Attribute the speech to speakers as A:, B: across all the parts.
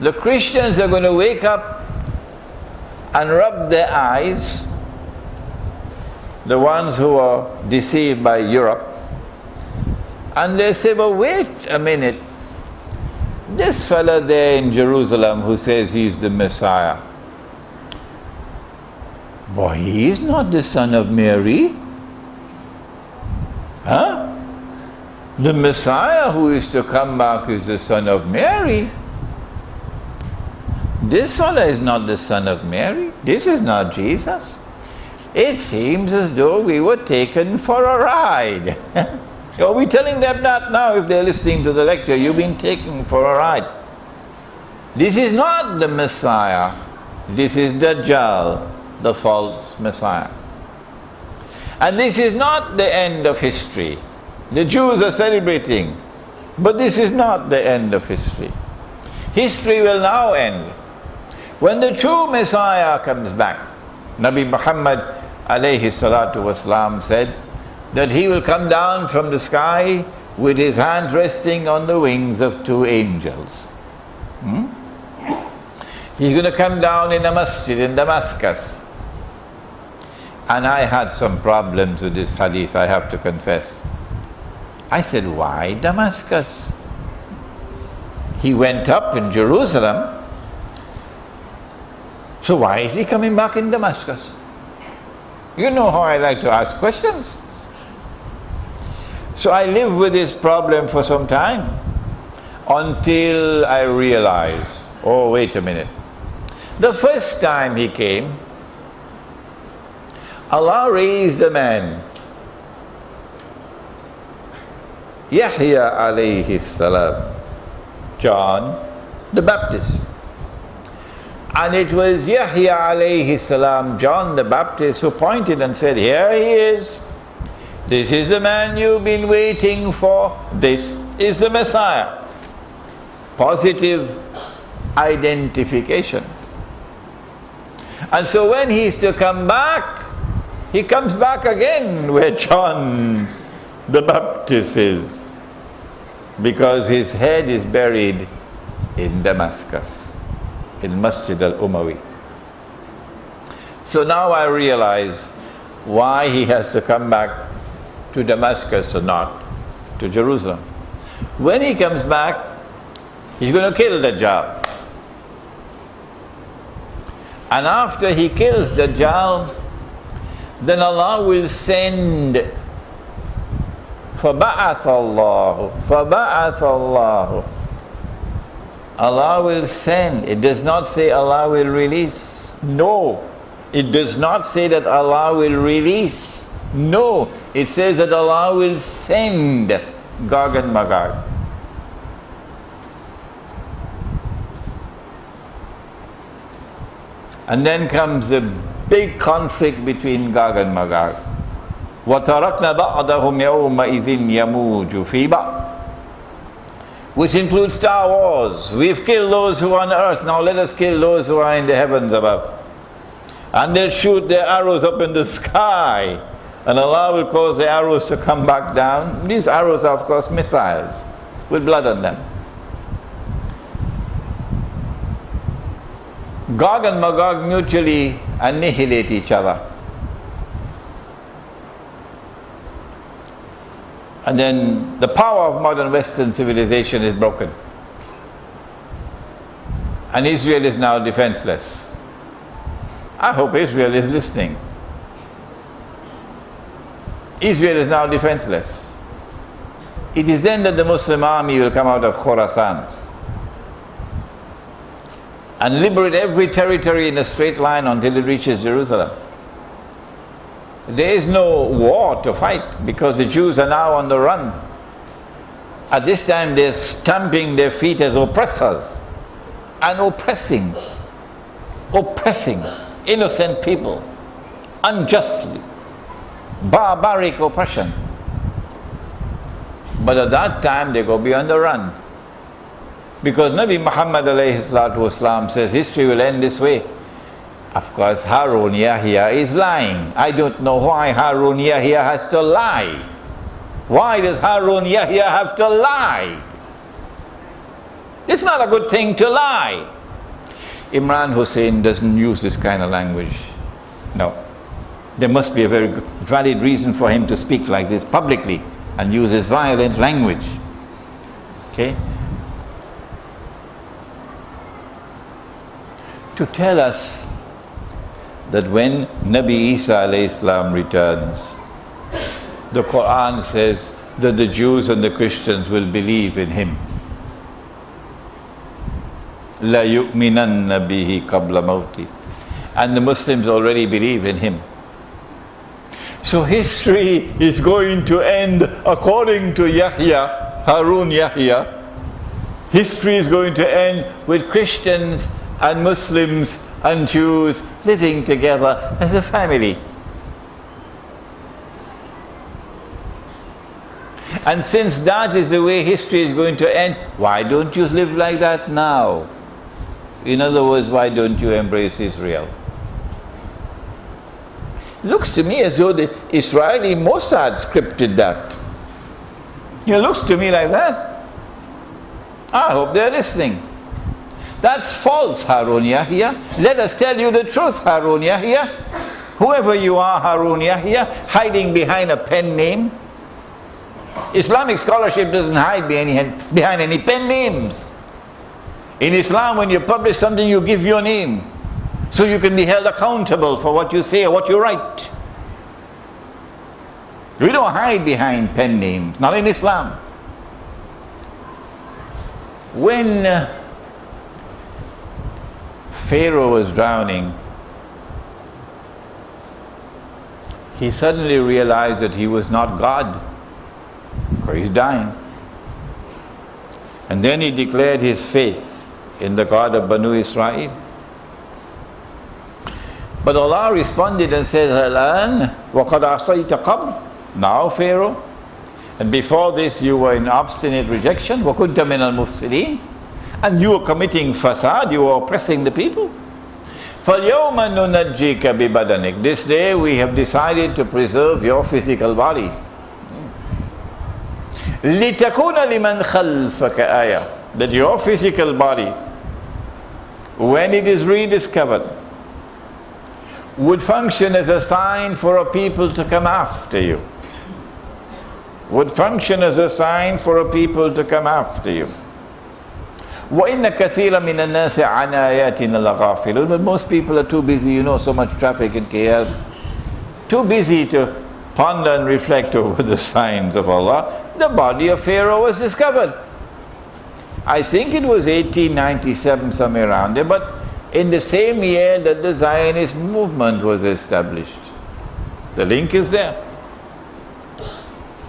A: The Christians are going to wake up and rub their eyes, the ones who are deceived by Europe, and they say, but wait a minute, this fella there in Jerusalem who says he's the Messiah, boy, he is not the son of Mary. Huh? The Messiah who is to come back is the son of Mary. This fella is not the son of Mary. This is not Jesus. It seems as though we were taken for a ride. Are we telling them that now if they're listening to the lecture? You've been taken for a ride. This is not the Messiah. This is Dajjal, the false Messiah. And this is not the end of history. The Jews are celebrating, but this is not the end of history. History will now end. When the true Messiah comes back, Nabi Muhammad alayhi salatu wasalam said that he will come down from the sky with his hand resting on the wings of two angels. He's going to come down in a masjid in Damascus. And I had some problems with this hadith, I have to confess. I said, why Damascus? He went up in Jerusalem. So why is he coming back in Damascus? You know how I like to ask questions. So I lived with this problem for some time until I realized, oh, wait a minute. The first time he came, Allah raised a man, Yahya alayhi salam, John the Baptist. And it was Yahya alayhi salam, John the Baptist, who pointed and said, here he is. This is the man you've been waiting for. This is the Messiah. Positive identification. And so when he's to come back, he comes back again where John the Baptist is, because his head is buried in Damascus, in Masjid al-Umawi. So now I realize why he has to come back to Damascus and not to Jerusalem. When he comes back, he's going to kill Dajjal. And after he kills Dajjal, then Allah will send فَبَعَثَ اللَّهُ. Allah will send. It does not say Allah will release. No. It does not say that Allah will release. No. It says that Allah will send Gog and Magog. And then comes the big conflict between Gog and Magog. وَتَرَكْنَا بَعْضَهُمْ يَوْمَئِذٍ يَمُوجُ فِي بَعْضٍ, which includes Star Wars. We've killed those who are on earth, now let us kill those who are in the heavens above. And they'll shoot their arrows up in the sky, and Allah will cause the arrows to come back down. These arrows are of course missiles with blood on them. Gog and Magog mutually annihilate each other. And then the power of modern Western civilization is broken. And Israel is now defenseless. I hope Israel is listening. Israel is now defenseless. It is then that the Muslim army will come out of Khorasan and liberate every territory in a straight line until it reaches Jerusalem. There is no war to fight because the Jews are now on the run. At this time they're stamping their feet as oppressors and oppressing innocent people unjustly. Barbaric oppression. But at that time they go beyond the run. Because Nabi Muhammad alayhi salatu wasalam says history will end this way. Of course, Harun Yahya is lying. I don't know why Harun Yahya has to lie. Why does Harun Yahya have to lie? It's not a good thing to lie. Imran Hosein doesn't use this kind of language. No. There must be a very good, valid reason for him to speak like this publicly and use this violent language. Okay? To tell us that when Nabi Isa alayhi salam returns, the Quran says that the Jews and the Christians will believe in him. La yu'minanna bihi qabla mawti. And the Muslims already believe in him. So history is going to end according to Yahya, Harun Yahya. History is going to end with Christians and Muslims and Jews living together as a family. And since that is the way history is going to end, why don't you live like that now? In other words, why don't you embrace Israel? Looks to me as though the Israeli Mossad scripted that. It looks to me like that. I hope they're listening. That's false, Harun Yahya. Let us tell you the truth, Harun Yahya. Whoever you are, Harun Yahya, hiding behind a pen name. Islamic scholarship doesn't hide behind any pen names. In Islam, when you publish something, you give your name, so you can be held accountable for what you say or what you write. We don't hide behind pen names, not in Islam. When Pharaoh was drowning, he suddenly realized that he was not God, because he's dying. And then he declared his faith in the God of Banu Israel. But Allah responded and said, "Alan, وَقَدْ عَصَيْتَ قَبْلُ." Now, Pharaoh, and before this you were in obstinate rejection, وَكُنْتَ مِنَ الْمُفْسِدِينَ, and you were committing fasad, you were oppressing the people. فَالْيَوْمَ نُنَجِّيكَ بِبَدَنِكَ. This day we have decided to preserve your physical body. لِتَكُونَ لِمَنْ خَلْفَكَ آيَةً. That your physical body, when it is rediscovered, would function as a sign for a people to come after you. Would function as a sign for a people to come after you. وَإِنَّ كَثِيرًا مِنَ النَّاسِ عَنْ آيَاتِنَا لَغَافِلُونَ. But most people are too busy, so much traffic in KL, too busy to ponder and reflect over the signs of Allah. The body of Pharaoh was discovered. I think it was 1897, somewhere around there, but in the same year that the Zionist movement was established. The link is there.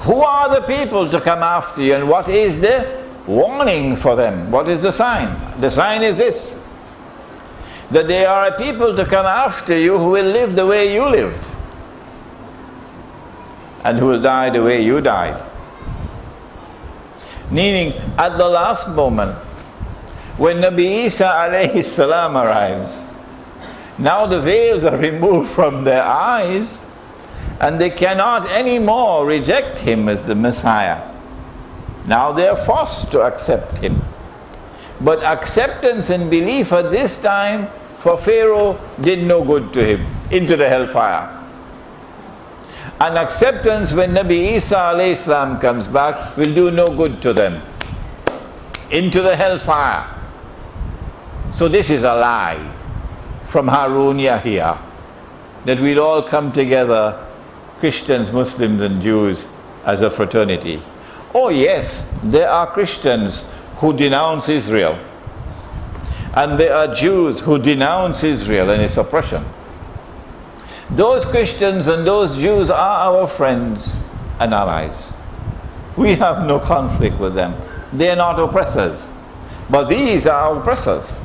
A: Who are the people to come after you, and what is the warning for them? What is the sign? The sign is this: that there are a people to come after you who will live the way you lived, and who will die the way you died. Meaning, at the last moment, when Nabi Isa alayhi salam arrives, now the veils are removed from their eyes, and they cannot anymore reject him as the Messiah. Now they are forced to accept him. But acceptance and belief at this time for Pharaoh did no good to him, into the hellfire. And acceptance when Nabi Isa alayhi salam comes back will do no good to them, into the hellfire. So this is a lie from Harun Yahya, that we'll all come together, Christians, Muslims and Jews, as a fraternity. Oh yes, there are Christians who denounce Israel, and there are Jews who denounce Israel and its oppression. Those Christians and those Jews are our friends and allies. We have no conflict with them. They are not oppressors, but these are our oppressors.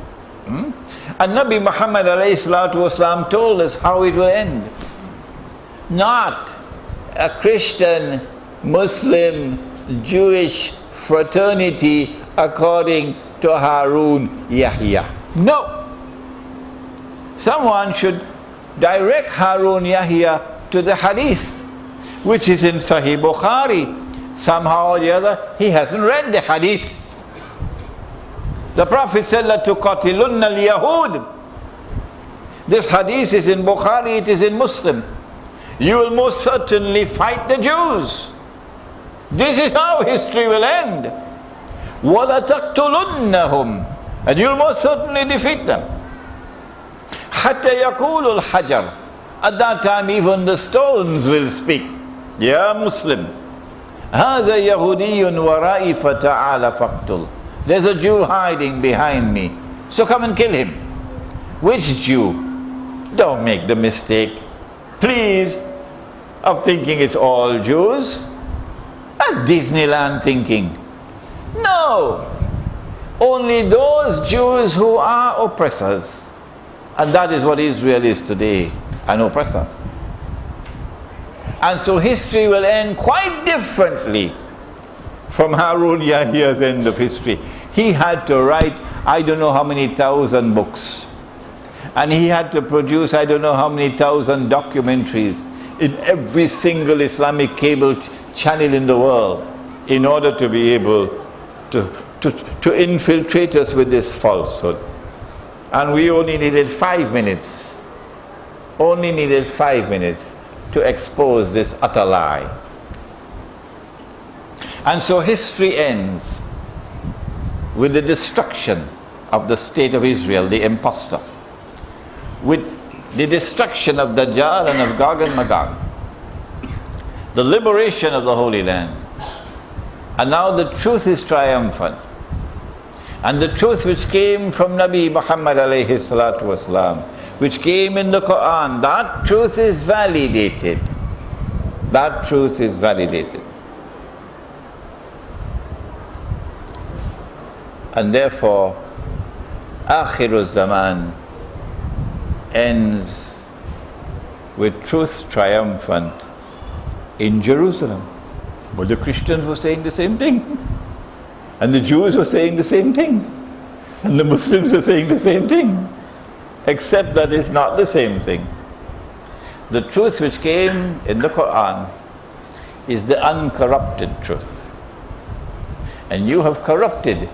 A: And Nabi Muhammad alayhi salatu wasalam told us how it will end. Not a Christian, Muslim, Jewish fraternity according to Harun Yahya. No. Someone should direct Harun Yahya to the hadith, which is in Sahih Bukhari. Somehow or the other, he hasn't read the hadith. The Prophet said, لَتُقَاتِلُنَّ الْيَهُودِ. This hadith is in Bukhari, it is in Muslim. You will most certainly fight the Jews. This is how history will end. وَلَتَقْتُلُنَّهُمْ. And you will most certainly defeat them. حَتَّى يَقُولُ الْحَجَرُ. At that time even the stones will speak. Ya Muslim, هَذَا يَهُودِيٌّ وَرَائِي فَتَعَالَ فَقْتُلْ. There's a Jew hiding behind me, so come and kill him. Which Jew? Don't make the mistake, please, of thinking it's all Jews. That's Disneyland thinking. No, only those Jews who are oppressors. And that is what Israel is today, an oppressor. And so history will end quite differently from Harun Yahya's end of history. He had to write I don't know how many thousand books. And he had to produce I don't know how many thousand documentaries in every single Islamic cable channel in the world in order to be able to infiltrate us with this falsehood. And we only needed 5 minutes. Only needed 5 minutes to expose this utter lie. And so history ends with the destruction of the state of Israel, the impostor, with the destruction of Dajjal and of Gog and Magog, the liberation of the Holy Land. And now the truth is triumphant. And the truth which came from Nabi Muhammad alayhi salatu wasalam, which came in the Quran, that truth is validated. That truth is validated. And therefore, Akhirul Zaman ends with truth triumphant in Jerusalem. But the Christians were saying the same thing. And the Jews were saying the same thing. And the Muslims are saying the same thing. Except that it's not the same thing. The truth which came in the Quran is the uncorrupted truth. And you have corrupted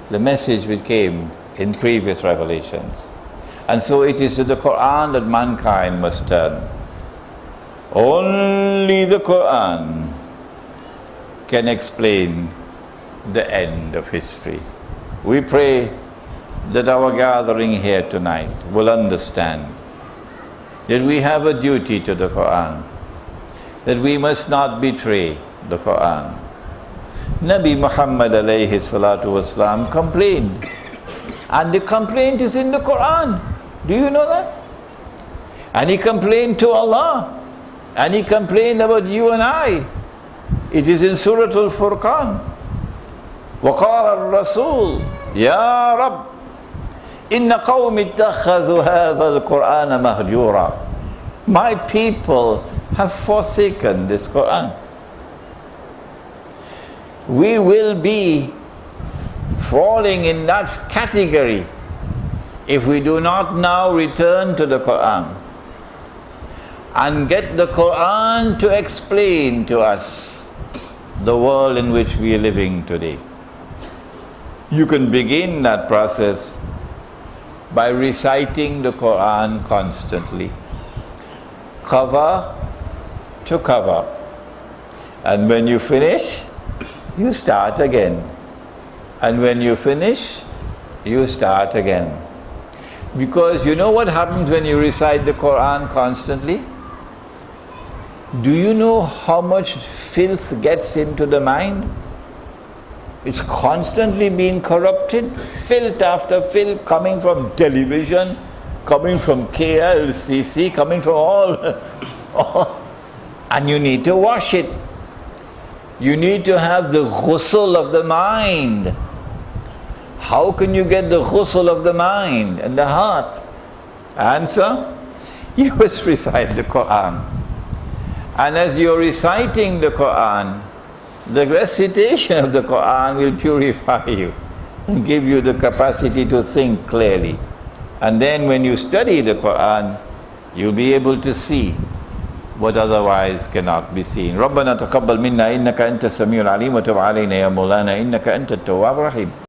A: the message which came in previous revelations. And so it is to the Quran that mankind must turn. Only the Quran can explain the end of history. We pray that our gathering here tonight will understand that we have a duty to the Quran, that we must not betray the Quran. Nabi Muhammad alayhi salatu wasalam complained, and the complaint is in the Quran. Do you know that? And he complained to Allah, and he complained about you and I. It is in Surah Al-Furqan. وَقَالَ الرَّسُولُ يَا رَبِّ إِنَّ قَوْمِ اتَّخَذُوا هَذَا الْقُرْآنَ مَهْجُورًا. My people have forsaken this Quran. We will be falling in that category if we do not now return to the Quran and get the Quran to explain to us the world in which we are living today. You can begin that process by reciting the Quran constantly, cover to cover. And when you finish, you start again. And when you finish, you start again. Because you know what happens when you recite the Quran constantly? Do you know how much filth gets into the mind? It's constantly being corrupted, filth after filth, coming from television, coming from KLCC, coming from all. And you need to wash it. You need to have the ghusl of the mind. How can you get the ghusl of the mind and the heart? Answer, you must recite the Quran. And as you're reciting the Quran, the recitation of the Quran will purify you and give you the capacity to think clearly. And then when you study the Quran, you'll be able to see what otherwise cannot be seen. ربنا تقبل منا إنك أنت السميع العليم وتب علينا يا مولانا إنك أنت التواب الرحيم.